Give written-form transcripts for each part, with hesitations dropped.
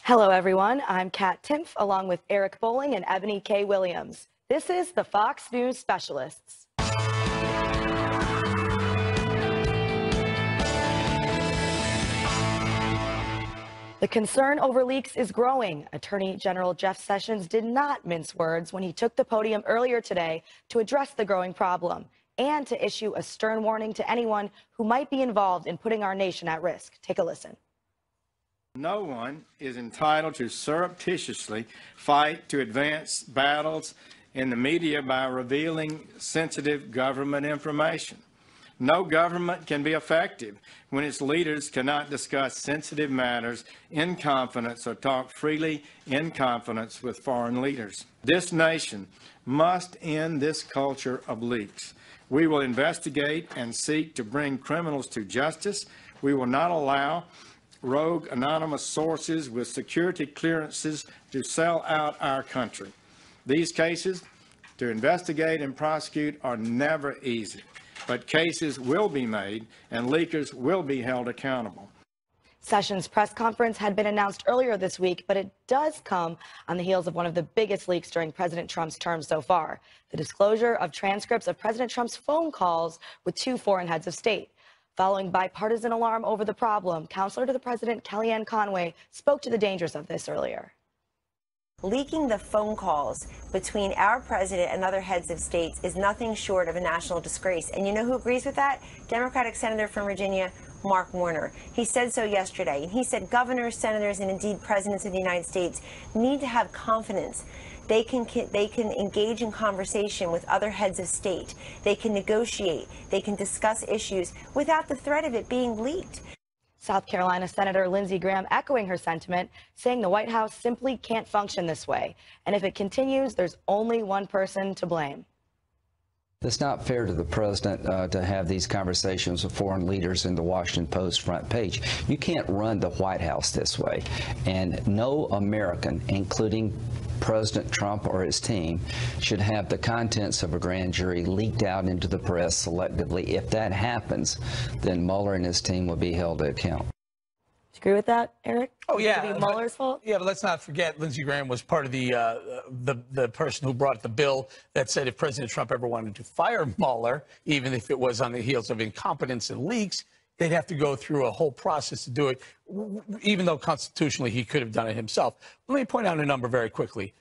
Hello, everyone. I'm Kat Timpf, along with Eric Bolling and Eboni K. Williams. This is the Fox News Specialists. The concern over leaks is growing. Attorney General Jeff Sessions did not mince words when he took the podium earlier today to address the growing problem and to issue a stern warning to anyone who might be involved in putting our nation at risk. Take a listen. No one is entitled to surreptitiously fight to advance battles in the media by revealing sensitive government information. No government can be effective when its leaders cannot discuss sensitive matters in confidence or talk freely in confidence with foreign leaders. This nation must end this culture of leaks. We will investigate and seek to bring criminals to justice. We will not allow rogue anonymous sources with security clearances to sell out our country. These cases, to investigate and prosecute, are never easy, but cases will be made and leakers will be held accountable. Sessions' press conference had been announced earlier this week, but it does come on the heels of one of the biggest leaks during President Trump's term so far, the disclosure of transcripts of President Trump's phone calls with two foreign heads of state. Following bipartisan alarm over the problem, Counselor to the President Kellyanne Conway spoke to the dangers of this earlier. Leaking the phone calls between our president and other heads of states is nothing short of a national disgrace. And you know who agrees with that? Democratic Senator from Virginia, Mark Warner. He said so yesterday. And he said governors, senators, and indeed presidents of the United States need to have confidence. They can engage in conversation with other heads of state. They can negotiate. They can discuss issues without the threat of it being leaked. South Carolina Senator Lindsey Graham echoing her sentiment, saying the White House simply can't function this way. And if it continues, there's only one person to blame. It's not fair to the president to have these conversations with foreign leaders in the Washington Post front page. You can't run the White House this way. And no American, including President Trump or his team, should have the contents of a grand jury leaked out into the press selectively. If that happens, then Mueller and his team will be held to account. Do you agree with that, Eric? Oh, yeah. Should it be Mueller's fault? Yeah, but let's not forget Lindsey Graham was part of the person who brought the bill that said if President Trump ever wanted to fire Mueller, even if it was on the heels of incompetence and leaks, they'd have to go through a whole process to do it, even though constitutionally he could have done it himself. Let me point out a number very quickly.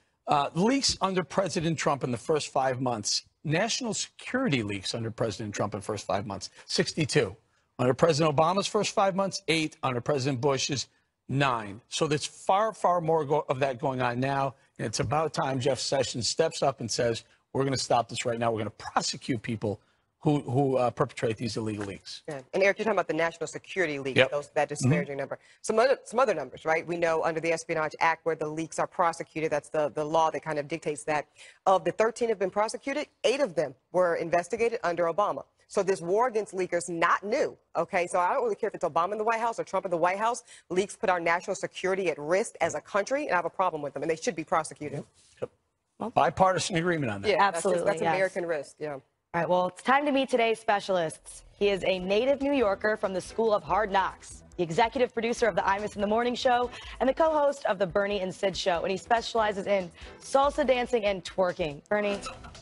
Leaks under President Trump in the first 5 months, national security leaks under President Trump in the first 5 months, 62. Under President Obama's first 5 months, 8. Under President Bush's, 9. So there's far, far more of that going on now. And it's about time Jeff Sessions steps up and says, we're going to stop this right now. We're going to prosecute people who perpetrate these illegal leaks. Yeah. And Eric, you're talking about the national security leaks, Yep. that disparaging number. Some other numbers, right? We know under the Espionage Act where the leaks are prosecuted, that's the law that kind of dictates that. Of the 13 have been prosecuted, 8 of them were investigated under Obama. So this war against leakers, not new, okay? So I don't really care if it's Obama in the White House or Trump in the White House. Leaks put our national security at risk as a country, and I have a problem with them, and they should be prosecuted. Yep. Well, bipartisan agreement on that. Yeah, absolutely. That's yes. American risk, yeah. All right, well, it's time to meet today's specialists. He is a native New Yorker from the School of Hard Knocks, the executive producer of the Imus in the Morning Show, and the co-host of the Bernie and Sid Show. And he specializes in salsa dancing and twerking.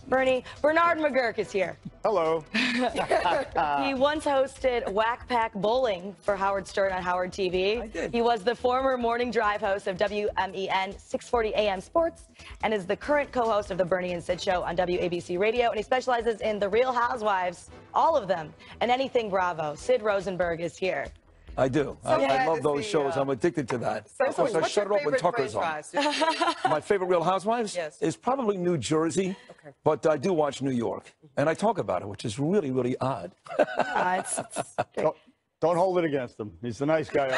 Bernard McGuirk is here. Hello. He once hosted Whack Pack Bolling for Howard Stern on Howard TV. I did. He was the former morning drive host of WMEN 640 AM Sports and is the current co-host of the Bernie and Sid Show on WABC Radio. And he specializes in The Real Housewives, all of them, and anything Bravo. Sid Rosenberg is here. I do. I love those shows. I'm addicted to that. Of course, I shut it off when Tucker's on. My favorite Real Housewives is probably New Jersey, but I do watch New York, and I talk about it, which is really, really odd. It's great. Don't hold it against him. He's a nice guy.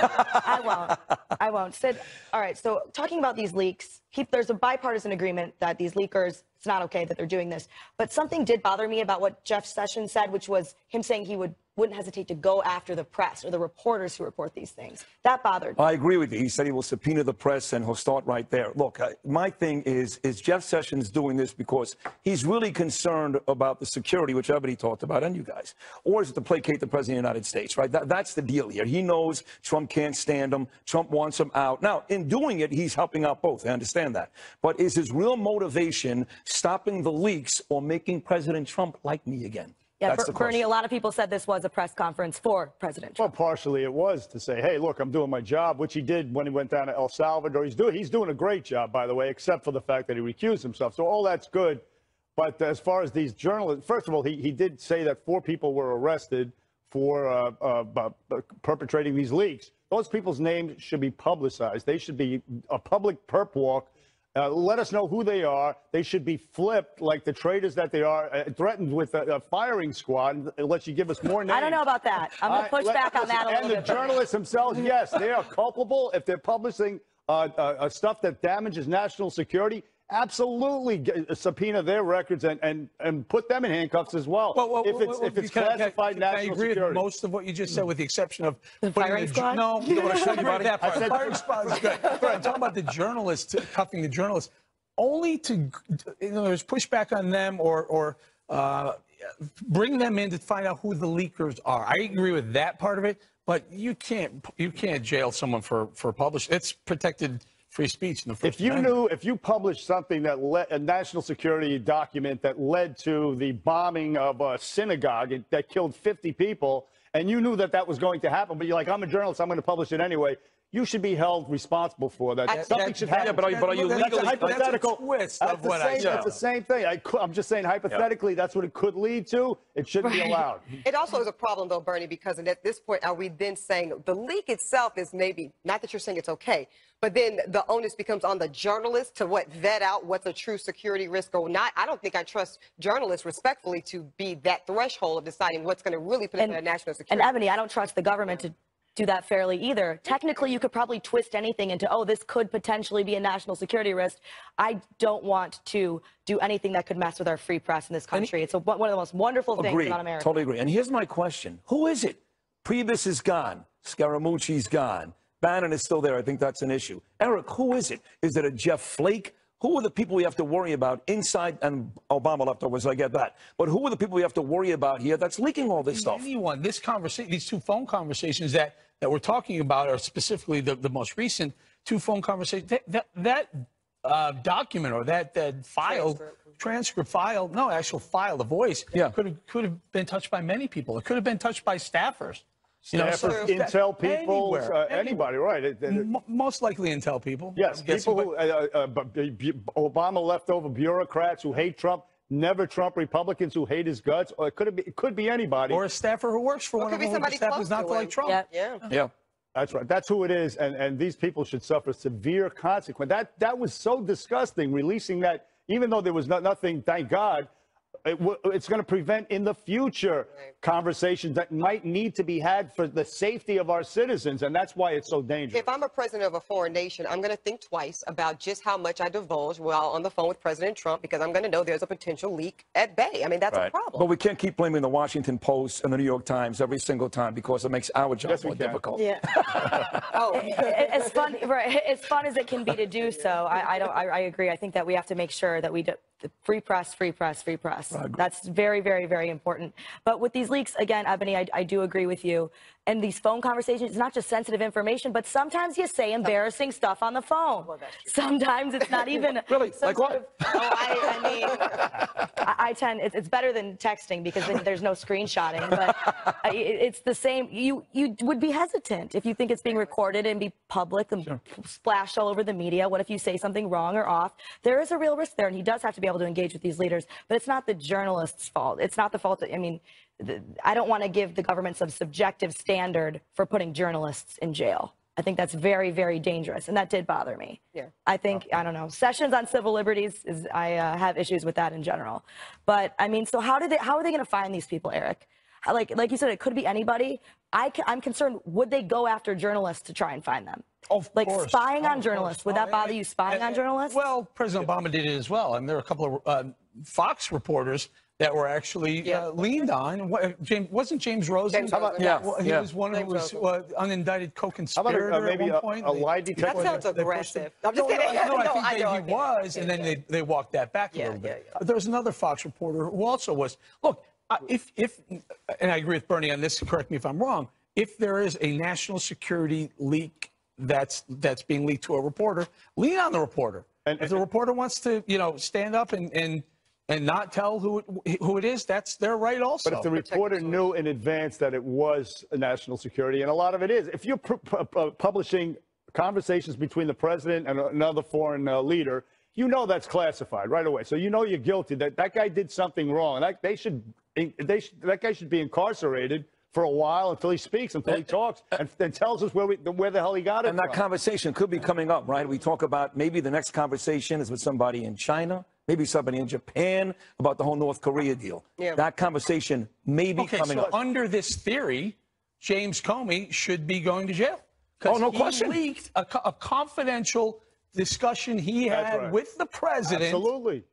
I won't. Sid, all right, so talking about these leaks, there's a bipartisan agreement that these leakers, it's not okay that they're doing this. But something did bother me about what Jeff Sessions said, which was him saying he would wouldn't hesitate to go after the press or the reporters who report these things. That bothered me. I agree with you. He said he will subpoena the press, and he'll start right there. Look, my thing is Jeff Sessions doing this because he's really concerned about the security, which everybody talked about, and you guys, or is it to placate the president of the United States, right? That's the deal here. He knows Trump can't stand him. Trump wants him out. Now, in doing it, he's helping out both. I understand that. But is his real motivation stopping the leaks or making President Trump like me again? Yeah, Bernie, a lot of people said this was a press conference for President Trump. Well, partially it was to say, hey, look, I'm doing my job, which he did when he went down to El Salvador. He's doing a great job, by the way, except for the fact that he recused himself. So all that's good. But as far as these journalists, first of all, he did say that 4 people were arrested for perpetrating these leaks. Those people's names should be publicized. They should be a public perp walk. Let us know who they are. They should be flipped like the traitors that they are, threatened with a firing squad unless you give us more names. I don't know about that. I'm going to push back on that a little bit. And the journalists themselves, yes, they are culpable if they're publishing stuff that damages national security. Absolutely subpoena their records and put them in handcuffs as well. If it's classified national security. I agree with most of what you just said, with the exception of the firing squad. No, you want to show you about that part. The firing squad is good. I'm talking about the journalists, cuffing the journalists, only to there's pushback on them or bring them in to find out who the leakers are. I agree with that part of it, but you can't jail someone for publishing. It's protected free speech in the First Amendment. If you published something that led a national security document that led to the bombing of a synagogue that killed 50 people, and you knew that that was going to happen, but you're like, I'm a journalist, I'm going to publish it anyway, you should be held responsible for that. Something should happen. Yeah, but are you legally? That's a hypothetical. Twist of what I said. That's the same thing. I'm just saying hypothetically, that's what it could lead to. It shouldn't be allowed. It also is a problem, though, Bernie, because at this point, are we then saying the leak itself is maybe, not that you're saying it's okay, but then the onus becomes on the journalist to vet out what's a true security risk or not. I don't think I trust journalists respectfully to be that threshold of deciding what's going to really put in their national security. And Eboni, I don't trust the government to do that fairly either. Technically, you could probably twist anything into, oh, this could potentially be a national security risk. I don't want to do anything that could mess with our free press in this country. It's one of the most wonderful things about America. Totally agree. And here's my question. Who is it? Priebus is gone. Scaramucci's gone. Bannon is still there. I think that's an issue. Eric, who is it? Is it a Jeff Flake? Who are the people we have to worry about inside, and Obama leftovers, I get that. But who are the people we have to worry about here that's leaking all this stuff? Anyone, this conversation, these 2 phone conversations that we're talking about are specifically the most recent 2 phone conversations. That document or that file, transcript file, no, actual file, the voice, could have been touched by many people. It could have been touched by staffers. Staffers, intel people, anybody, right? Most likely intel people. Yes, people who, Obama leftover bureaucrats who hate Trump, never Trump Republicans who hate his guts, or it could be anybody. Or a staffer who works for one of them who just happens not to like Trump. Yeah. That's right. That's who it is, and these people should suffer severe consequence. That was so disgusting, releasing that, even though there was nothing, thank God. It's going to prevent in the future conversations that might need to be had for the safety of our citizens, and that's why it's so dangerous. If I'm a president of a foreign nation, I'm going to think twice about just how much I divulge while on the phone with President Trump, because I'm going to know there's a potential leak at bay. I mean, that's a problem. But we can't keep blaming the Washington Post and the New York Times every single time, because it makes our job more difficult. Yeah. As fun as it can be to do so, I agree. I think that we have to make sure that we do. Free press, free press, free press. That's very, very, very important. But with these leaks, again, Eboni, I do agree with you. And these phone conversations, it's not just sensitive information, but sometimes you say embarrassing stuff on the phone. Well, sometimes it's not even. Really? Like what? I tend, it's better than texting because then there's no screenshotting. But it's the same. You would be hesitant if you think it's being recorded and be public and splashed all over the media. What if you say something wrong or off? There is a real risk there, and he does have to be able to engage with these leaders. But it's not the journalist's fault. It's not the fault that, I don't want to give the government some subjective standard for putting journalists in jail. I think that's very, very dangerous, and that did bother me. Yeah. I think, I don't know, Sessions on civil liberties, I have issues with that in general. But, so how are they going to find these people, Eric? Like you said, it could be anybody. I'm concerned, would they go after journalists to try and find them? Of course. Spying on journalists, would that bother you, spying on journalists? Well, President Obama did it as well. And there are a couple of Fox reporters that were actually leaned on. Wasn't James Rosen? He was one who was unindicted co-conspirator at one point. A lie detector? That sounds aggressive. I'm just kidding. No, I think he was, and then they walked that back a little bit. But there was another Fox reporter who also was. Look, if and I agree with Bernie on this. Correct me if I'm wrong. If there is a national security leak that's being leaked to a reporter, lean on the reporter. And if the reporter wants to, stand up and not tell who it is, that's their right also. But if the reporter knew in advance that it was a national security, and a lot of it is, if you're publishing conversations between the president and another foreign leader, you know that's classified right away. So you know you're guilty, that guy did something wrong. That guy should be incarcerated for a while until he speaks, until he talks, and then tells us where the hell he got it from. And that conversation could be coming up, right? We talk about maybe the next conversation is with somebody in China, maybe somebody in Japan about the whole North Korea deal. Yeah. That conversation may be coming up. Under this theory, James Comey should be going to jail. Oh, no question. He leaked a confidential discussion he had with the president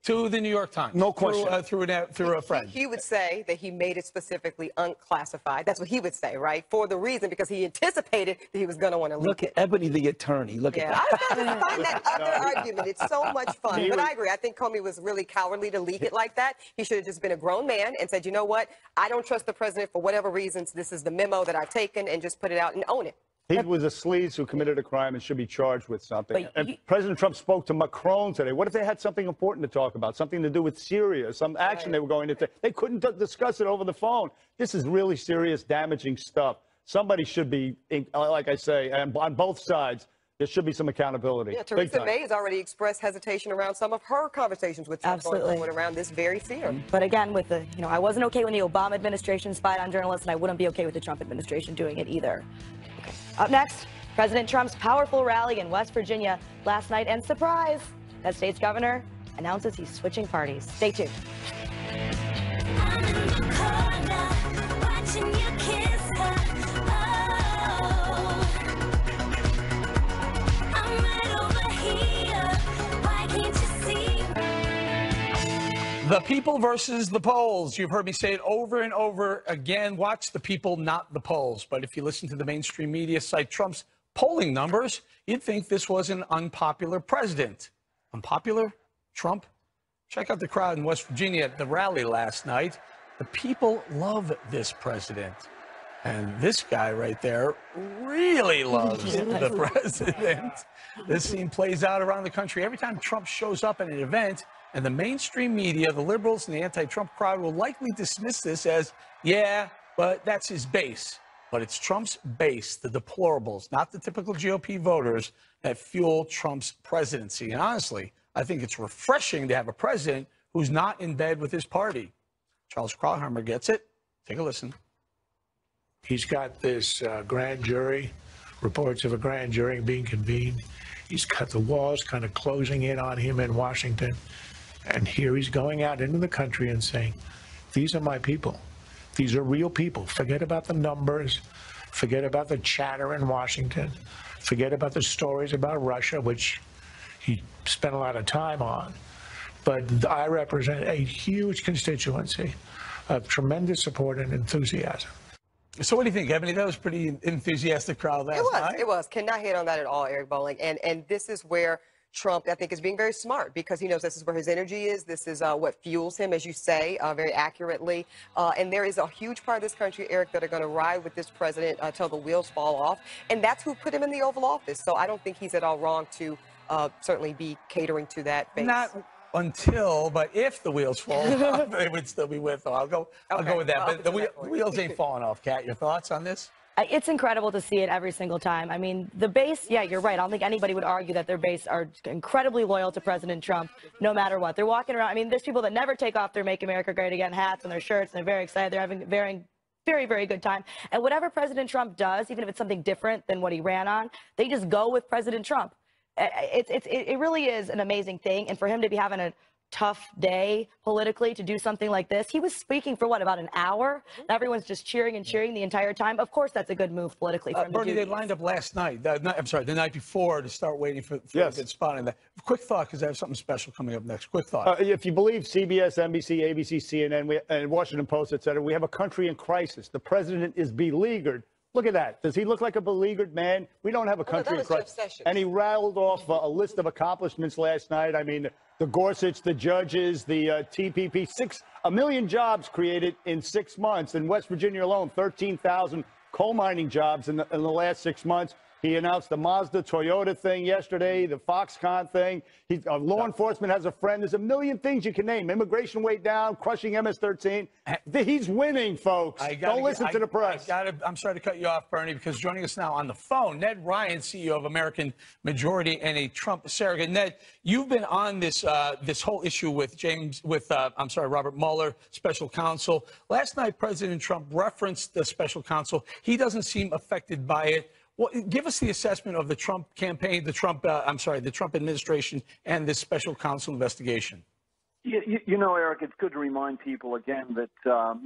to the New York Times. No question. Through a friend. He would say that he made it specifically unclassified. That's what he would say, right? For the reason, because he anticipated that he was going to want to leak Look at Eboni, the attorney. Look at that. I find that other argument. It's so much fun. But I agree. I think Comey was really cowardly to leak it like that. He should have just been a grown man and said, you know what? I don't trust the president for whatever reasons. This is the memo that I've taken, and just put it out and own it. He was a sleaze who committed a crime and should be charged with something. And President Trump spoke to Macron today. What if they had something important to talk about, something to do with Syria, some action they were going to take? They couldn't discuss it over the phone. This is really serious, damaging stuff. Somebody should be, like I say, and on both sides, there should be some accountability. Yeah, Theresa May has already expressed hesitation around some of her conversations with Trump going around this very fear. But again, with the, I wasn't okay when the Obama administration spied on journalists, and I wouldn't be okay with the Trump administration doing it either. Up next, President Trump's powerful rally in West Virginia last night, and surprise, that state's governor announces he's switching parties. Stay tuned. The people versus the polls. You've heard me say it over and over again. Watch the people, not the polls. But if you listen to the mainstream media cite Trump's polling numbers, you'd think this was an unpopular president. Unpopular? Trump? Check out the crowd in West Virginia at the rally last night. The people love this president. And this guy right there really loves the president. This scene plays out around the country. Every time Trump shows up at an event, and the mainstream media, the liberals and the anti-Trump crowd will likely dismiss this as, yeah, but that's his base. But it's Trump's base, the deplorables, not the typical GOP voters, that fuel Trump's presidency. And honestly, I think it's refreshing to have a president who's not in bed with his party. Charles Krauthammer gets it. Take a listen. He's got this grand jury, reports of a grand jury being convened. He's got the walls kind of closing in on him in Washington. And here he's going out into the country and saying, these are my people. These are real people. Forget about the numbers. Forget about the chatter in Washington. Forget about the stories about Russia, which he spent a lot of time on. But I represent a huge constituency of tremendous support and enthusiasm. So what do you think, Eboni? That was a pretty enthusiastic crowd last night. It was. Cannot hit on that at all, Eric Bolling. And this is where Trump, I think, is being very smart, because he knows this is where his energy is. This is what fuels him, as you say, very accurately. And there is a huge part of this country, Eric, that are going to ride with this president till the wheels fall off. And that's who put him in the Oval Office. So I don't think he's at all wrong to certainly be catering to that base. Not until, but if the wheels fall off, they would still be with him. I'll go with that. But the wheels ain't falling off, Kat. Your thoughts on this? It's incredible to see it every single time. I mean, the base, yeah, you're right. I don't think anybody would argue that their base are incredibly loyal to President Trump, no matter what. They're walking around. I mean, there's people that never take off their Make America Great Again hats and their shirts, and they're very excited. They're having a very, very good time. And whatever President Trump does, even if it's something different than what he ran on, they just go with President Trump. It really is an amazing thing. And for him to be having a tough day politically to do something like this. He was speaking for, what, about an hour? Everyone's just cheering and cheering the entire time. Of course, that's a good move politically. Bernie, they lined up last night. The night before to start waiting for a good spot in that. Quick thought, because I have something special coming up next. Quick thought. If you believe CBS, NBC, ABC, CNN, and Washington Post, et cetera, we have a country in crisis. The president is beleaguered. Look at that. Does he look like a beleaguered man? We don't have a country in crisis. And he rattled off a list of accomplishments last night. I mean, the Gorsuch, the judges, the TPP, 1 million jobs created in 6 months. In West Virginia alone, 13,000 coal mining jobs in the last 6 months. He announced the Mazda Toyota thing yesterday, the Foxconn thing. Law enforcement has a friend. There's a million things you can name. Immigration way down, crushing MS-13. He's winning, folks. Don't listen to the press. I'm sorry to cut you off, Bernie, because joining us now on the phone, Ned Ryun, CEO of American Majority and a Trump surrogate. Ned, you've been on this this whole issue with Robert Mueller, special counsel. Last night, President Trump referenced the special counsel. He doesn't seem affected by it. Well, give us the assessment of the Trump campaign, the Trump administration, and this special counsel investigation. You know, Eric, it's good to remind people again that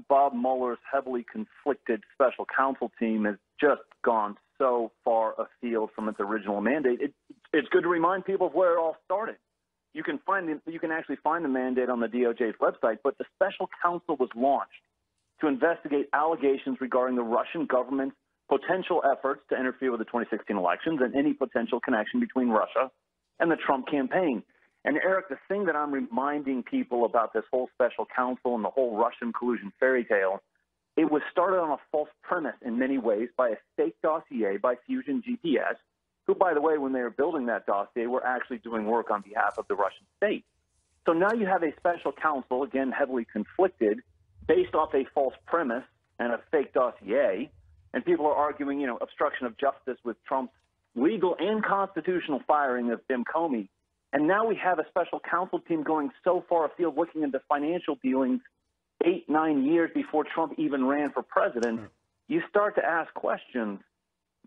Bob Mueller's heavily conflicted special counsel team has just gone so far afield from its original mandate. It's good to remind people of where it all started. You can actually find the mandate on the DOJ's website, but the special counsel was launched to investigate allegations regarding the Russian government's potential efforts to interfere with the 2016 elections and any potential connection between Russia and the Trump campaign. And Eric, the thing that I'm reminding people about this whole special counsel and the whole Russian collusion fairy tale, it was started on a false premise in many ways by a fake dossier by Fusion GPS, who, by the way, when they were building that dossier, were actually doing work on behalf of the Russian state. So now you have a special counsel, again, heavily conflicted, based off a false premise and a fake dossier. And people are arguing, obstruction of justice with Trump's legal and constitutional firing of Jim Comey. And now we have a special counsel team going so far afield looking into financial dealings 8-9 years before Trump even ran for president. You start to ask questions.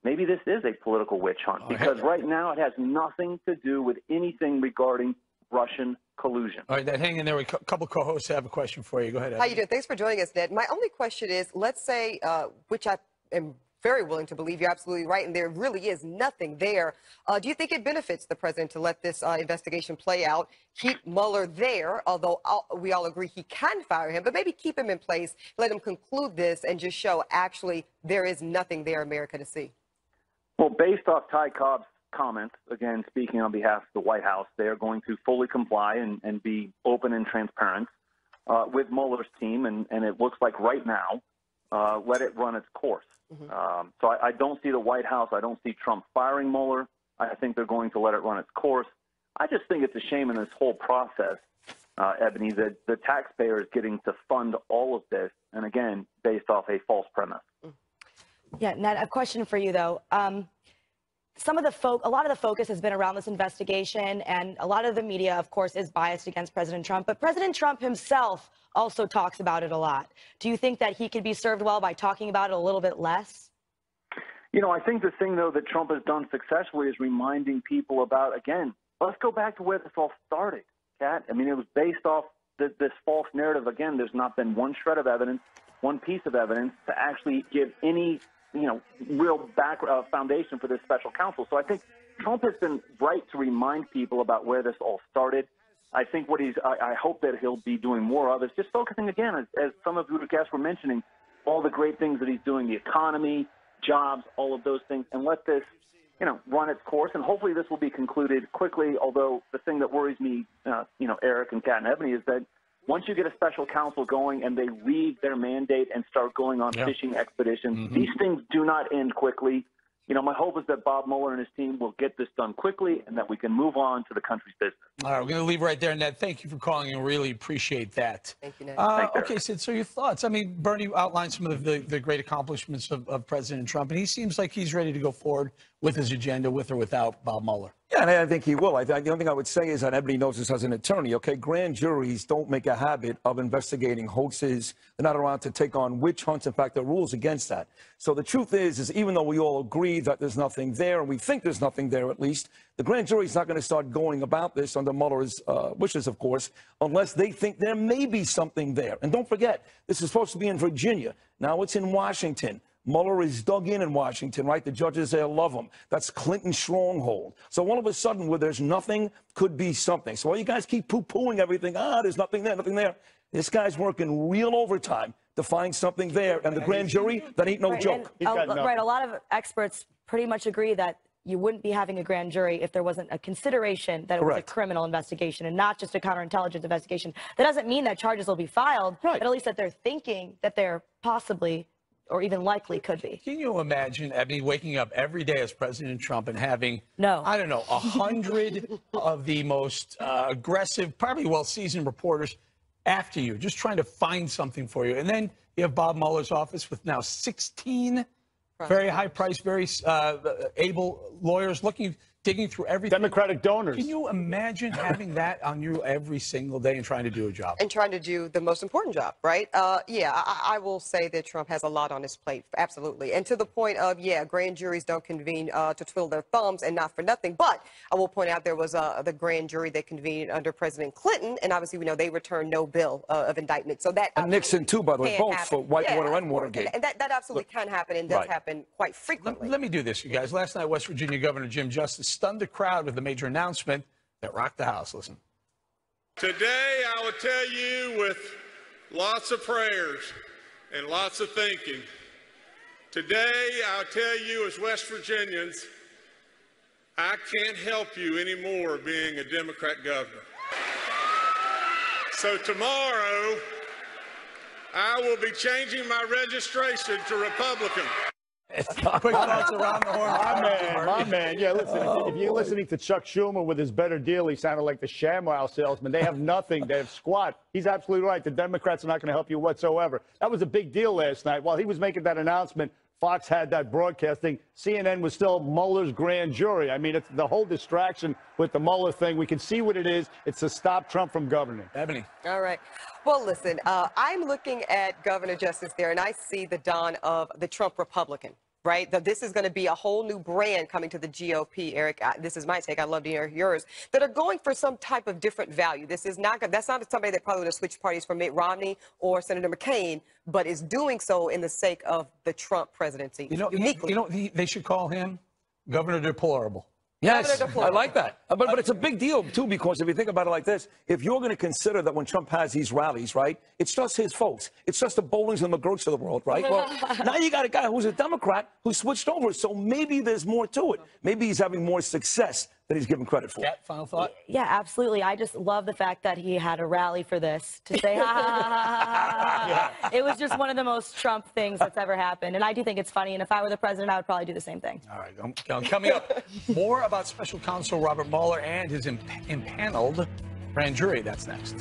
Maybe this is a political witch hunt, because right now it has nothing to do with anything regarding Russian collusion. All right, hang in there. A couple co-hosts have a question for you. Go ahead, Eboni. How you doing? Thanks for joining us, Ned. My only question is, let's say, which I am very willing to believe you're absolutely right, and there really is nothing there. Do you think it benefits the president to let this investigation play out, keep Mueller there, although we all agree he can fire him, but maybe keep him in place, let him conclude this, and just show actually there is nothing there America to see? Well, based off Ty Cobb's comments, again, speaking on behalf of the White House, they are going to fully comply and be open and transparent with Mueller's team, and it looks like right now, let it run its course. So I don't see the White House. I don't see Trump firing Mueller. I think they're going to let it run its course. I just think it's a shame in this whole process, Eboni, that the taxpayer is getting to fund all of this, and again, based off a false premise. Yeah, Ned, a question for you, though. A lot of the focus has been around this investigation, and a lot of the media, of course, is biased against President Trump. But President Trump himself also talks about it a lot. Do you think that he could be served well by talking about it a little bit less? I think the thing, though, that Trump has done successfully is reminding people about, again, let's go back to where this all started, Kat. I mean, it was based off this false narrative. Again, there's not been one shred of evidence, one piece of evidence to actually give any real foundation for this special counsel. So I think Trump has been right to remind people about where this all started. I think I hope that he'll be doing more of is just focusing again, as some of your guests were mentioning, all the great things that he's doing, the economy, jobs, all of those things, and let this, run its course. And hopefully this will be concluded quickly. Although the thing that worries me, Eric and Kat and Eboni, is that once you get a special counsel going and they leave their mandate and start going on fishing expeditions, these things do not end quickly. My hope is that Bob Mueller and his team will get this done quickly and that we can move on to the country's business. All right, we're going to leave right there, Ned. Thank you for calling and really appreciate that. Thank you, Ned. Okay, Sid, so your thoughts. I mean, Bernie outlined some of the great accomplishments of President Trump, and he seems like he's ready to go forward with his agenda, with or without Bob Mueller? Yeah, and I think he will. The only thing I would say is that Eboni knows this as an attorney, okay? Grand juries don't make a habit of investigating hoaxes. They're not around to take on witch hunts. In fact, there are rules against that. So the truth is even though we all agree that there's nothing there, and we think there's nothing there at least, the grand jury's not going to start going about this under Mueller's wishes, of course, unless they think there may be something there. And don't forget, this is supposed to be in Virginia. Now it's in Washington. Mueller is dug in Washington, right? The judges there love him. That's Clinton's stronghold. So all of a sudden, where there's nothing, could be something. So while you guys keep poo-pooing everything, there's nothing there, nothing there. This guy's working real overtime to find something there. And the grand jury, that ain't no joke. Right, a lot of experts pretty much agree that you wouldn't be having a grand jury if there wasn't a consideration that it was a criminal investigation and not just a counterintelligence investigation. That doesn't mean that charges will be filed, but at least that they're thinking that they're possibly or even likely could be. Can you imagine, Eboni, waking up every day as President Trump and having, no, I don't know, 100 of the most aggressive, probably well-seasoned reporters after you, just trying to find something for you. And then you have Bob Mueller's office with now 16 very high-priced, very able lawyers digging through everything. Democratic donors. Can you imagine having that on you every single day and trying to do a job? And trying to do the most important job, right? Yeah, I will say that Trump has a lot on his plate, absolutely. And to the point of, yeah, grand juries don't convene to twiddle their thumbs and not for nothing. But I will point out there was the grand jury that convened under President Clinton, and obviously we know they returned no bill of indictment. So that and Nixon too, by the way, both for Whitewater and Watergate. And that absolutely can happen and does happen quite frequently. Let me do this, you guys. Last night, West Virginia Governor Jim Justice stunned the crowd with a major announcement that rocked the House. Listen. Today, I will tell you with lots of prayers and lots of thinking. Today, I'll tell you as West Virginians, I can't help you anymore being a Democrat governor. So tomorrow, I will be changing my registration to Republican. Quick thoughts around the horn. My man. Yeah, listen, if you're listening to Chuck Schumer with his better deal, he sounded like the ShamWow salesman. They have nothing. They have squat. He's absolutely right. The Democrats are not going to help you whatsoever. That was a big deal last night. While he was making that announcement, Fox had that broadcasting. CNN was still Mueller's grand jury. I mean, it's the whole distraction with the Mueller thing. We can see what it is. It's to stop Trump from governing. Eboni. All right. Well, listen, I'm looking at Governor Justice there, and I see the dawn of the Trump Republican, right? That this is going to be a whole new brand coming to the GOP, Eric. This is my take. I'd love to hear yours. That are going for some type of different value. This is not. That's not somebody that probably would have switched parties from Mitt Romney or Senator McCain, but is doing so in the sake of the Trump presidency. Uniquely. They should call him Governor Deplorable. Yes, I like that. But it's a big deal, too, because if you think about it like this, if you're going to consider that when Trump has these rallies, right, it's just his folks. It's just the Bollings and the McGuirks of the world, right? Well, now you got a guy who's a Democrat who switched over, so maybe there's more to it. Maybe he's having more success than he's given credit for. Yeah, final thought? Yeah, absolutely. I just love the fact that he had a rally for this to say, ha, ha, ha, ha, ha. It was just one of the most Trump things that's ever happened. And I do think it's funny. And if I were the president, I would probably do the same thing. All right. Coming up, more about Special Counsel Robert Mueller and his impaneled grand jury. That's next.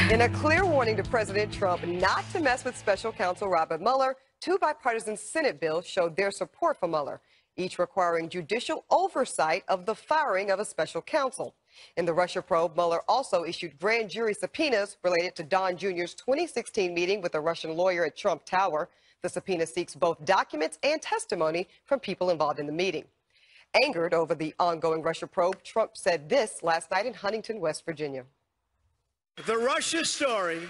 In a clear warning to President Trump not to mess with Special Counsel Robert Mueller, two bipartisan Senate bills showed their support for Mueller, each requiring judicial oversight of the firing of a special counsel. In the Russia probe, Mueller also issued grand jury subpoenas related to Don Jr.'s 2016 meeting with a Russian lawyer at Trump Tower. The subpoena seeks both documents and testimony from people involved in the meeting. Angered over the ongoing Russia probe, Trump said this last night in Huntington, West Virginia. The Russia story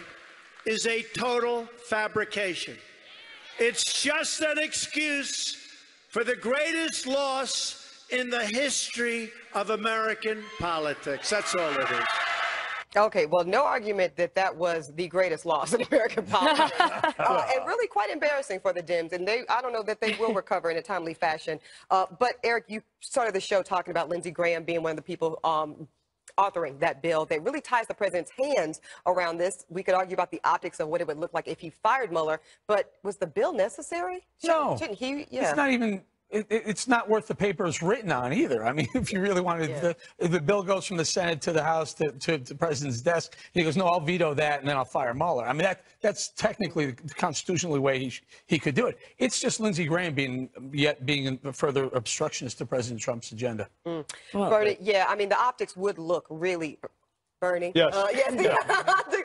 is a total fabrication. It's just an excuse for the greatest loss in the history of American politics. That's all it is. Okay, well, no argument that that was the greatest loss in American politics. And really quite embarrassing for the Dems. And I don't know that they will recover in a timely fashion. But, Eric, you started the show talking about Lindsey Graham being one of the people authoring that bill that really ties the president's hands around this. We could argue about the optics of what it would look like if he fired Mueller, but was the bill necessary? Shouldn't he? Yeah. It's not even. It's not worth the paper it's written on either. I mean, if you really wanted, if the bill goes from the Senate to the House to the president's desk, he goes, no, I'll veto that and then I'll fire Mueller. I mean, that's technically the constitutionally way he could do it. It's just Lindsey Graham being a further obstructionist to President Trump's agenda. Well, Bernie, yeah, I mean, the optics would look really. Bernie. Yes.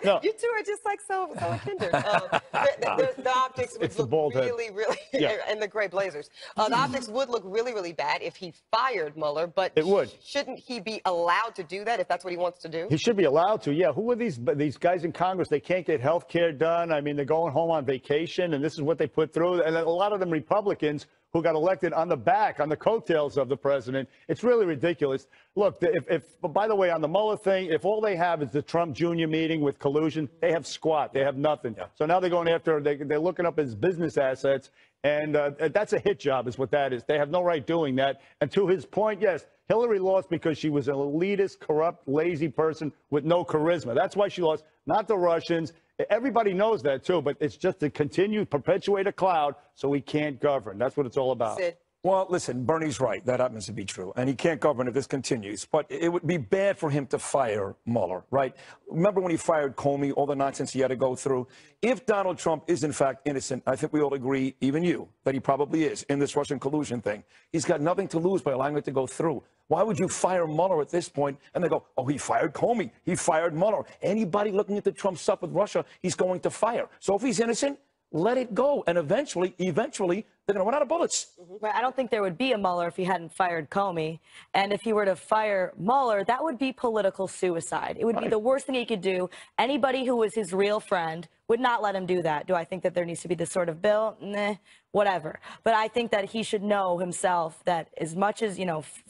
No. You two are just like so kindred. The optics would look really, and the gray blazers. The optics would look really, really bad if he fired Mueller, but it would. Shouldn't he be allowed to do that if that's what he wants to do? He should be allowed to, yeah. Who are these guys in Congress? They can't get health care done. I mean, they're going home on vacation, and this is what they put through. And a lot of them Republicans who got elected on the coattails of the president. It's really ridiculous. Look, by the way, on the Mueller thing, if all they have is the Trump Jr. meeting with collusion, they have squat. They have nothing. Yeah. So now they're going after, they're looking up his business assets, and that's a hit job is what that is. They have no right doing that. And to his point, yes, Hillary lost because she was an elitist, corrupt, lazy person with no charisma. That's why she lost, not the Russians. Everybody knows that, too, but it's just to continue, perpetuate a cloud so we can't govern. That's what it's all about. Sid. Well, listen, Bernie's right. That happens to be true. And he can't govern if this continues. But it would be bad for him to fire Mueller, right? Remember when he fired Comey, all the nonsense he had to go through? If Donald Trump is, in fact, innocent, I think we all agree, even you, that he probably is in this Russian collusion thing. He's got nothing to lose by allowing it to go through. Why would you fire Mueller at this point? And they go, oh, he fired Comey. He fired Mueller. Anybody looking at the Trump stuff with Russia, he's going to fire. So if he's innocent, let it go. And eventually, they're going to run out of bullets. Right, I don't think there would be a Mueller if he hadn't fired Comey. And if he were to fire Mueller, that would be political suicide. It would be the worst thing he could do. Anybody who was his real friend would not let him do that. Do I think that there needs to be this sort of bill? Nah, whatever. But I think that he should know himself that as much as,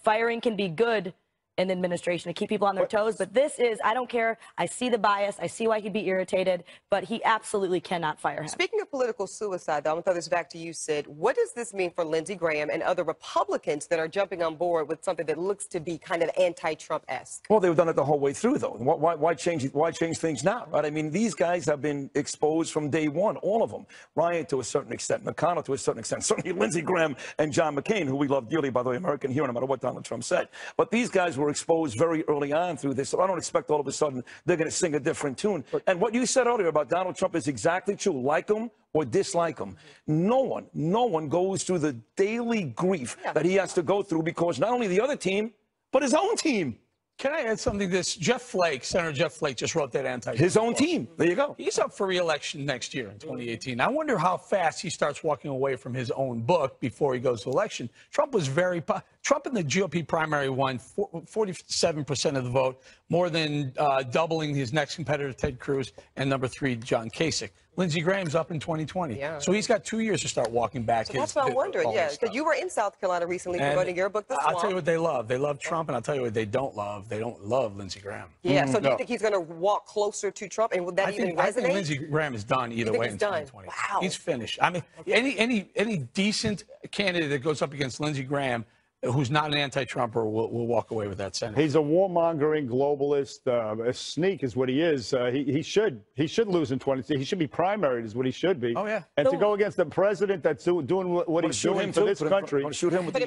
firing can be good in the administration to keep people on their toes, but this is, I don't care. I see the bias. I see why he'd be irritated, but he absolutely cannot fire him. Speaking of political suicide, though, I'm going to throw this back to you, Sid. What does this mean for Lindsey Graham and other Republicans that are jumping on board with something that looks to be kind of anti-Trump-esque? Well, they've done it the whole way through, though. Why change things now, right? I mean, these guys have been exposed from day one, all of them. Ryan to a certain extent, McConnell to a certain extent, certainly Lindsey Graham and John McCain, who we love dearly, by the way, American hero, no matter what Donald Trump said. But these guys were exposed very early on through this, so I don't expect all of a sudden they're going to sing a different tune. And what you said earlier about Donald Trump is exactly true. Like him or dislike him, no one goes through the daily grief that he has to go through because not only the other team, but his own team. Can I add something to this? Senator Jeff Flake just wrote that His own team. There you go. He's up for re-election next year in 2018. I wonder how fast he starts walking away from his own book before he goes to election. Trump in the GOP primary won 47% of the vote, more than doubling his next competitor, Ted Cruz, and number 3, John Kasich. Lindsey Graham's up in 2020. Yeah. So he's got 2 years to start walking back. So that's what I'm wondering, because you were in South Carolina recently promoting your book, The Swamp. I'll tell you what they love. They love Trump, and I'll tell you what they don't love. They don't love Lindsey Graham. Yeah, so do you think he's going to walk closer to Trump, and would that even resonate? I think Lindsey Graham is done either way in 2020. Wow. He's finished. I mean, any decent candidate that goes up against Lindsey Graham who's not an anti-Trumper will walk away with that Senate. He's a warmongering globalist. A sneak is what he is. He should lose in 20. He should be primaried is what he should be. Oh, yeah. And to go against the president that's doing what he's doing for this country. Shoot him with the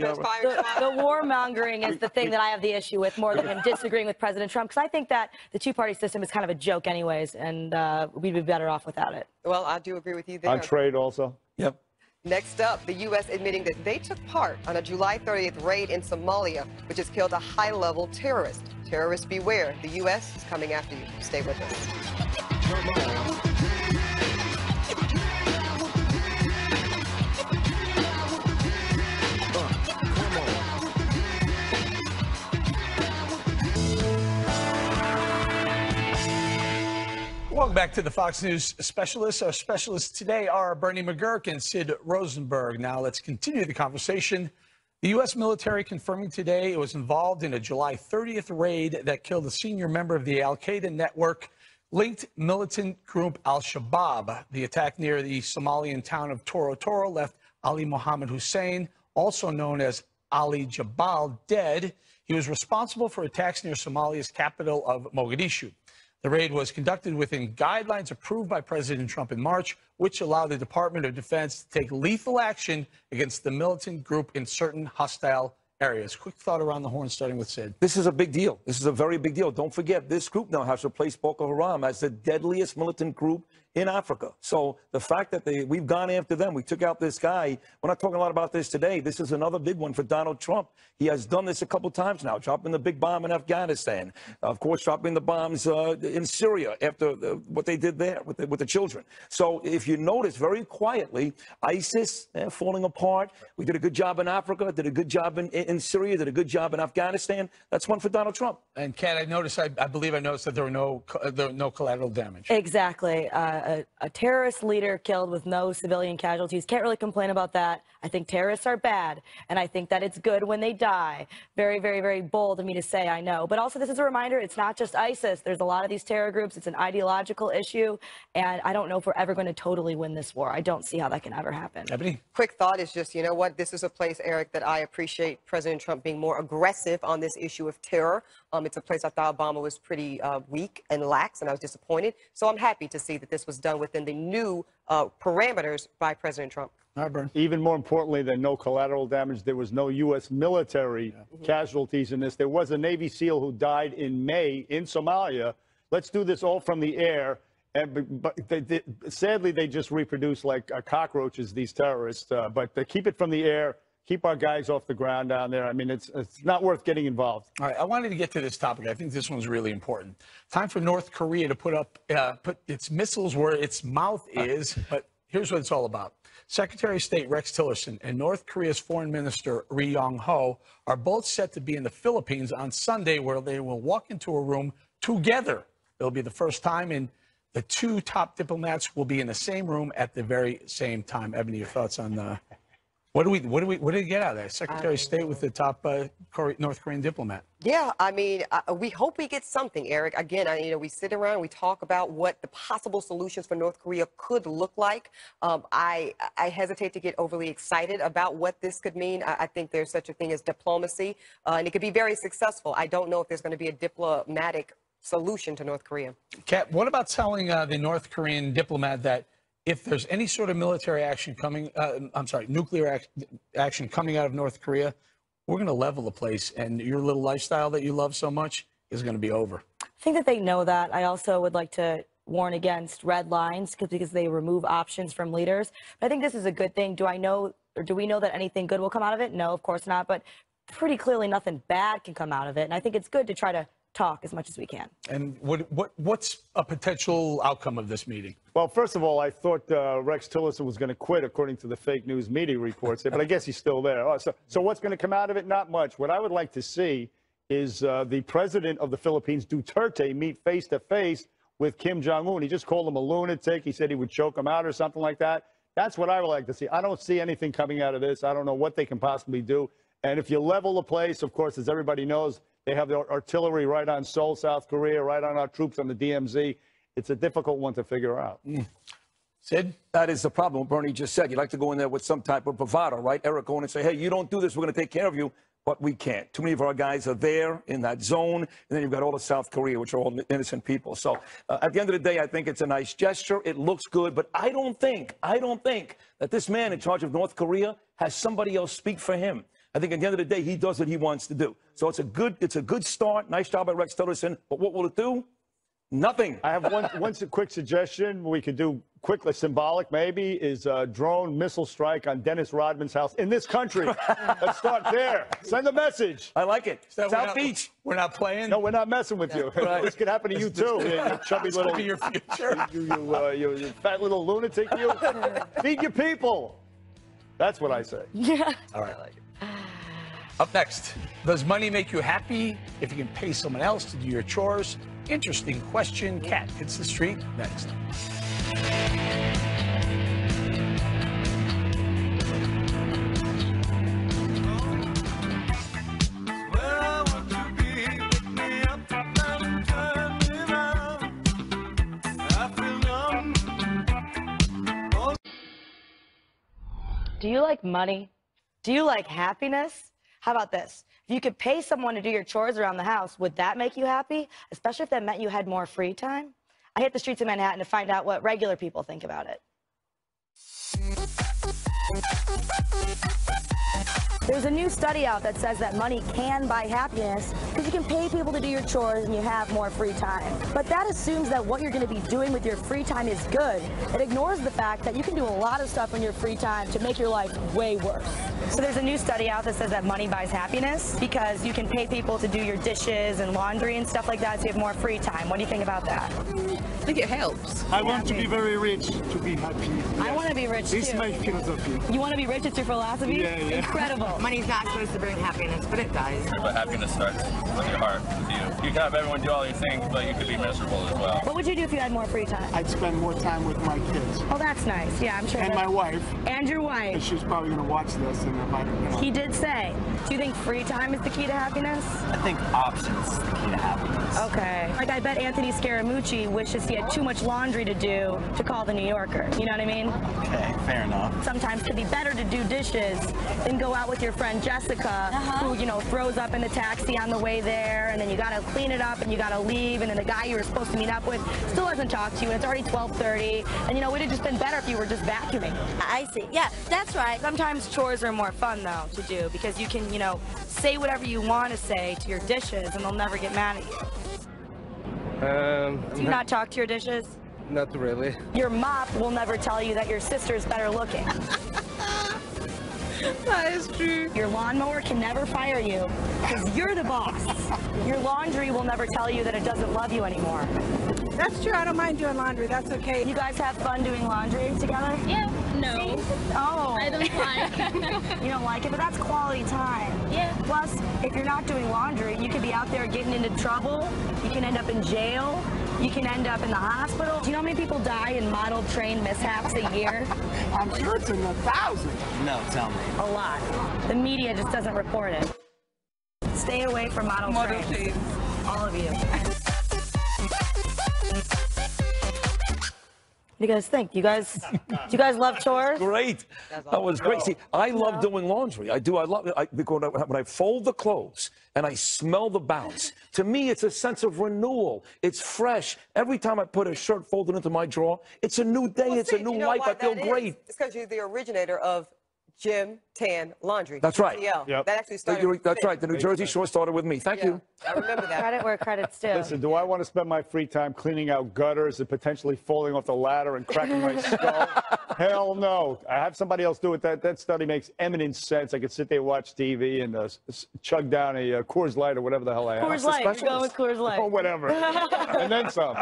warmongering is the thing that I have the issue with more than him disagreeing with President Trump, because I think that the two-party system is kind of a joke anyways, and we'd be better off without it. Well, I do agree with you there. On trade also. Yep. Next up, the U.S. admitting that they took part on a July 30th raid in Somalia, which has killed a high-level terrorist. Terrorists beware. The U.S. is coming after you. Stay with us. Welcome back to the Fox News Specialists. Our specialists today are Bernie McGuirk and Sid Rosenberg. Now let's continue the conversation. The U.S. military confirming today it was involved in a July 30th raid that killed a senior member of the al-Qaeda network-linked militant group al-Shabaab. The attack near the Somalian town of Toro Toro left Ali Mohammed Hussein, also known as Ali Jabal dead. He was responsible for attacks near Somalia's capital of Mogadishu. The raid was conducted within guidelines approved by President Trump in March, which allowed the Department of Defense to take lethal action against the militant group in certain hostile areas. Quick thought around the horn, starting with Sid. This is a big deal. This is a very big deal. Don't forget, this group now has replaced Boko Haram as the deadliest militant group in Africa. So the fact that we've gone after them, we took out this guy. We're not talking a lot about this today. This is another big one for Donald Trump. He has done this a couple times now, dropping the big bomb in Afghanistan. Of course, dropping the bombs in Syria after what they did there with the children. So if you notice, very quietly, ISIS falling apart. We did a good job in Africa, did a good job in Syria, did a good job in Afghanistan. That's one for Donald Trump. And Kat, I believe I noticed that there were no collateral damage. Exactly. A terrorist leader killed with no civilian casualties. Can't really complain about that. I think terrorists are bad, and I think that it's good when they die. Very, very, very bold of me to say, I know. But also, this is a reminder, it's not just ISIS. There's a lot of these terror groups. It's an ideological issue, and I don't know if we're ever going to totally win this war. I don't see how that can ever happen. Eboni? Quick thought is just, you know what, this is a place, Eric, that I appreciate President Trump being more aggressive on this issue of terror. It's a place I thought Obama was pretty weak and lax, and I was disappointed. So I'm happy to see that this was done within the new parameters by President Trump. All right, Bern. Even more importantly than no collateral damage, there was no U.S. military casualties in this. There was a Navy SEAL who died in May in Somalia. Let's do this all from the air. But sadly, they just reproduce like cockroaches, these terrorists. But they keep it from the air. Keep our guys off the ground down there. I mean, it's not worth getting involved. All right, I wanted to get to this topic. I think this one's really important. Time for North Korea to put its missiles where its mouth is. But here's what it's all about. Secretary of State Rex Tillerson and North Korea's Foreign Minister Ryun are both set to be in the Philippines on Sunday, where they will walk into a room together. It'll be the first time, and the two top diplomats will be in the same room at the very same time. Eboni, your thoughts on what do we get out of that? Secretary of State with the top North Korean diplomat. Yeah, I mean, we hope we get something, Eric. Again, you know, we sit around, we talk about what the possible solutions for North Korea could look like. I hesitate to get overly excited about what this could mean. I think there's such a thing as diplomacy, and it could be very successful. I don't know if there's going to be a diplomatic solution to North Korea. Kat, what about telling the North Korean diplomat that if there's any sort of military action coming, nuclear action coming out of North Korea, we're going to level the place, and your little lifestyle that you love so much is going to be over. I think that they know that. I also would like to warn against red lines because they remove options from leaders. But I think this is a good thing. Do we know that anything good will come out of it? No, of course not. But pretty clearly nothing bad can come out of it. And I think it's good to try to talk as much as we can. And what's a potential outcome of this meeting? Well, first of all, I thought Rex Tillerson was going to quit, according to the fake news media reports, but I guess he's still there. Oh, so what's going to come out of it? Not much. What I would like to see is the president of the Philippines, Duterte, meet face-to-face with Kim Jong-un. He just called him a lunatic. He said he would choke him out or something like that. That's what I would like to see. I don't see anything coming out of this. I don't know what they can possibly do. And if you level the place, of course, as everybody knows, they have the artillery right on Seoul, South Korea, right on our troops on the DMZ. It's a difficult one to figure out. Sid? That is the problem. What Bernie just said. You like to go in there with some type of bravado, right? Eric, go in and say, hey, you don't do this, we're going to take care of you. But we can't. Too many of our guys are there in that zone. And then you've got all of South Korea, which are all innocent people. So at the end of the day, I think it's a nice gesture. It looks good. But I don't think that this man in charge of North Korea has somebody else speak for him. I think at the end of the day, he does what he wants to do. So it's a good start. Nice job by Rex Tillerson. But what will it do? Nothing. I have one quick suggestion we could do quickly, symbolic maybe, is a drone missile strike on Dennis Rodman's house in this country. Let's start there. Send a message. I like it. South Beach. We're not playing? No, we're not messing with you. Right. This could happen to you, too. You chubby little... Could be your future. You fat little lunatic, you. Feed your people. That's what I say. Yeah. All right. I like it. Up next, does money make you happy if you can pay someone else to do your chores? Interesting question. Kat hits the street next. Do you like money? Do you like happiness? How about this? If you could pay someone to do your chores around the house, would that make you happy? Especially if that meant you had more free time? I hit the streets of Manhattan to find out what regular people think about it. There's a new study out that says that money can buy happiness because you can pay people to do your chores and you have more free time. But that assumes that what you're going to be doing with your free time is good. It ignores the fact that you can do a lot of stuff in your free time to make your life way worse. So there's a new study out that says that money buys happiness because you can pay people to do your dishes and laundry and stuff like that so you have more free time. What do you think about that? I think it helps. I want to be very rich to be happy. Yes. I want to be rich too. This is my philosophy. You want to be rich? It's your philosophy? Yeah, yeah. Incredible. Money's not supposed to bring happiness, but it does. But happiness starts with your heart, with you. You can have everyone do all these things, but you could be miserable as well. What would you do if you had more free time? I'd spend more time with my kids. Oh, that's nice. Yeah, I'm sure. And my wife. And your wife. And she's probably going to watch this. And if I, He did say. Do you think free time is the key to happiness? I think options is the key to happiness. Okay. Like, I bet Anthony Scaramucci wishes he had too much laundry to do to call the New Yorker. You know what I mean? Okay, fair enough. Sometimes it could be better to do dishes than go out with your friend Jessica, who, you know, throws up in the taxi on the way there, and then you got to clean it up and you got to leave, and then the guy you were supposed to meet up with still hasn't talked to you, and it's already 12:30, and, you know, it would have just been better if you were just vacuuming. I see. Yeah, that's right. Sometimes chores are more fun, though, to do, because you can, you know, say whatever you want to say to your dishes, and they'll never get mad at you. Do you not talk to your dishes? Not really. Your mop will never tell you that your sister's better looking. That is true. Your lawnmower can never fire you because you're the boss. Your laundry will never tell you that it doesn't love you anymore. That's true. I don't mind doing laundry. That's okay. You guys have fun doing laundry together? Yeah. No. Oh. I don't like. You don't like it, but that's quality time. Yeah. Plus, if you're not doing laundry, you could be out there getting into trouble. You can end up in jail. You can end up in the hospital. Do you know how many people die in model train mishaps a year? I'm sure it's in the thousands. No, tell me. A lot. The media just doesn't report it. Stay away from model trains. All of you. What do you guys think? Do you guys love chores? Great. That was great. See, I love doing laundry. I do. I love it. Because when I fold the clothes and I smell the bounce, to me, it's a sense of renewal. It's fresh. Every time I put a shirt folded into my drawer, it's a new day. It's a new life. I feel great. It's because you're the originator of Jim Tan Laundry. That's right. Yep. That actually started. That's right. The New Jersey Shore started with me. Thank you. I remember that. Credit where credit's due. Listen, do I want to spend my free time cleaning out gutters and potentially falling off the ladder and cracking my skull? Hell no. I have somebody else do it. That study makes eminent sense. I could sit there, watch TV, and chug down a Coors Light or whatever the hell I have. Coors Light. You're going with Coors Light. Or whatever. And then some.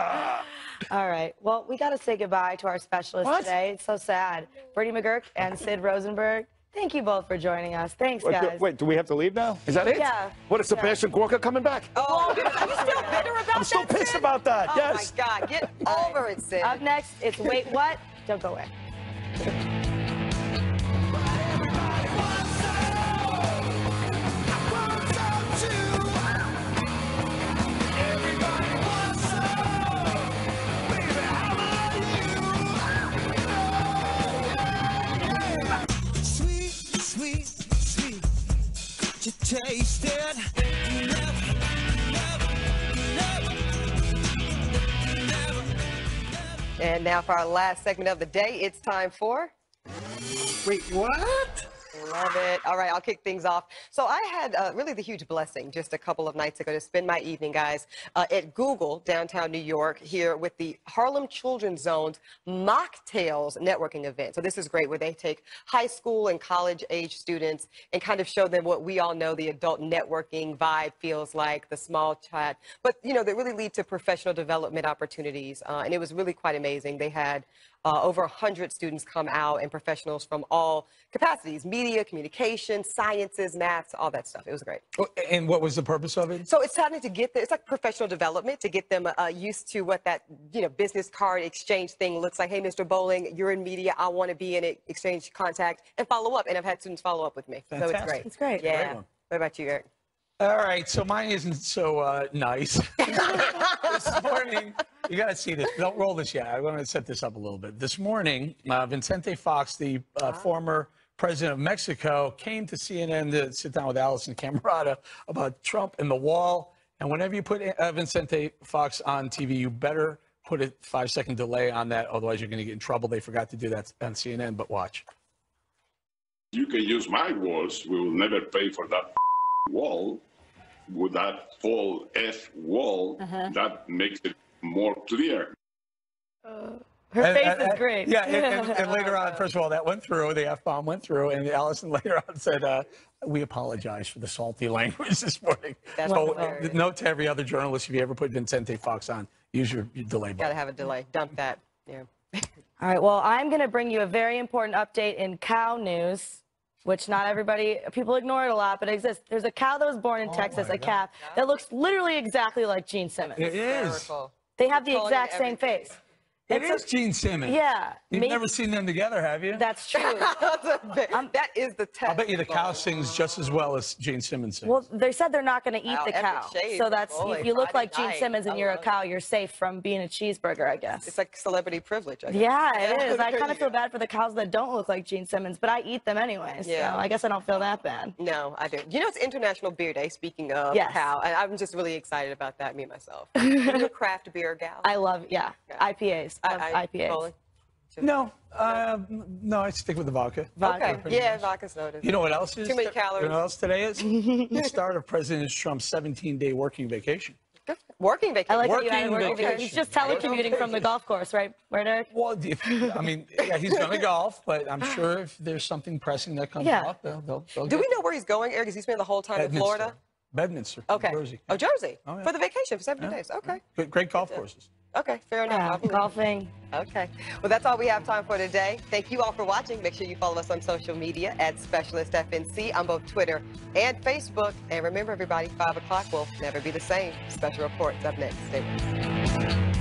All right. Well, we got to say goodbye to our specialists today. It's so sad. Bernie McGuirk and Sid Rosenberg. Thank you both for joining us. Thanks, guys. Wait, do we have to leave now? Is that it? Yeah. What, is Sebastian Gorka coming back? Oh, are you still bitter about that? I'm still pissed about that. Oh, yes. my God. Get over it, Sid. Up next, it's Wait What? Don't go away. Taste it. And now for our last segment of the day, it's time for... Wait, what? Love it. All right, I'll kick things off. So I had really the huge blessing just a couple of nights ago to spend my evening, guys, at Google, downtown New York, here with the Harlem Children's Zone's Mocktails networking event. So this is great, where they take high school and college-age students and kind of show them what we all know the adult networking vibe feels like, the small chat. But, you know, they really lead to professional development opportunities. And it was really quite amazing. They had over 100 students come out and professionals from all capacities, media, communication, sciences, maths, all that stuff. It was great. And what was the purpose of it? So it's starting to get it's like professional development to get them used to what that, you know, business card exchange thing looks like. Hey, Mr. Bolling, you're in media. I want to be in it. Exchange contact and follow up. And I've had students follow up with me. Fantastic. So it's great. It's great. Yeah. What about you, Eric? All right, so mine isn't so nice. This morning, you got to see this. Don't roll this yet. I want to set this up a little bit. This morning, Vicente Fox, the former president of Mexico, came to CNN to sit down with Allison Camerata about Trump and the wall. And whenever you put Vicente Fox on TV, you better put a 5-second delay on that. Otherwise, you're going to get in trouble. They forgot to do that on CNN, but watch. You can use my words. We will never pay for that wall. With that full F wall, that makes it more clear. Her face is great. Yeah, and later on, first of all, that went through. The F-bomb went through, and Allison later on said, we apologize for the salty language this morning. So note to every other journalist, if you ever put Vicente Fox on, use your delay button. Got to have a delay. Dump that. Yeah. All right, well, I'm going to bring you a very important update in cow news, which not everybody, people ignore it a lot, but it exists. There's a cow that was born in Texas, a calf, that looks literally exactly like Gene Simmons. It is. They have the exact same face. It is Gene Simmons. Yeah. You've never seen them together, have you? That's true. That is the test. I bet you the cow sings just as well as Gene Simmons sings. Well, they said they're not going to eat the cow. So that's, if you look like Gene Simmons and you're a cow, you're safe from being a cheeseburger, I guess. It's like celebrity privilege, I guess. Yeah, it is. I kind of feel bad for the cows that don't look like Gene Simmons, but I eat them anyways. Yeah. So I guess I don't feel that bad. No, I do. You know, it's International Beer Day, speaking of cow. And I'm just really excited about that, me, myself. You're a craft beer gal. I love, IPAs. IPAs. No, no, I stick with the vodka. Okay, yeah, vodka's noted. You know what else is? Too many calories. You know what else today is? The start of President Trump's 17-day working vacation. Working vacation. I like how you added working vacation. He's just telecommuting from the golf course, right, Eric? Well, I mean, yeah, he's going to golf, but I'm sure if there's something pressing that comes up, they'll Do we know where he's going, Eric? Is he spending the whole time in Florida? Bedminster, okay. Jersey. Oh, Jersey. Oh, yeah. For the vacation for 70 days. Okay. Great golf courses. Okay, fair enough. Golfing. Okay. Well, that's all we have time for today. Thank you all for watching. Make sure you follow us on social media at Specialist FNC on both Twitter and Facebook. And remember, everybody, 5 o'clock will never be the same. Special reports up next. Stay with us.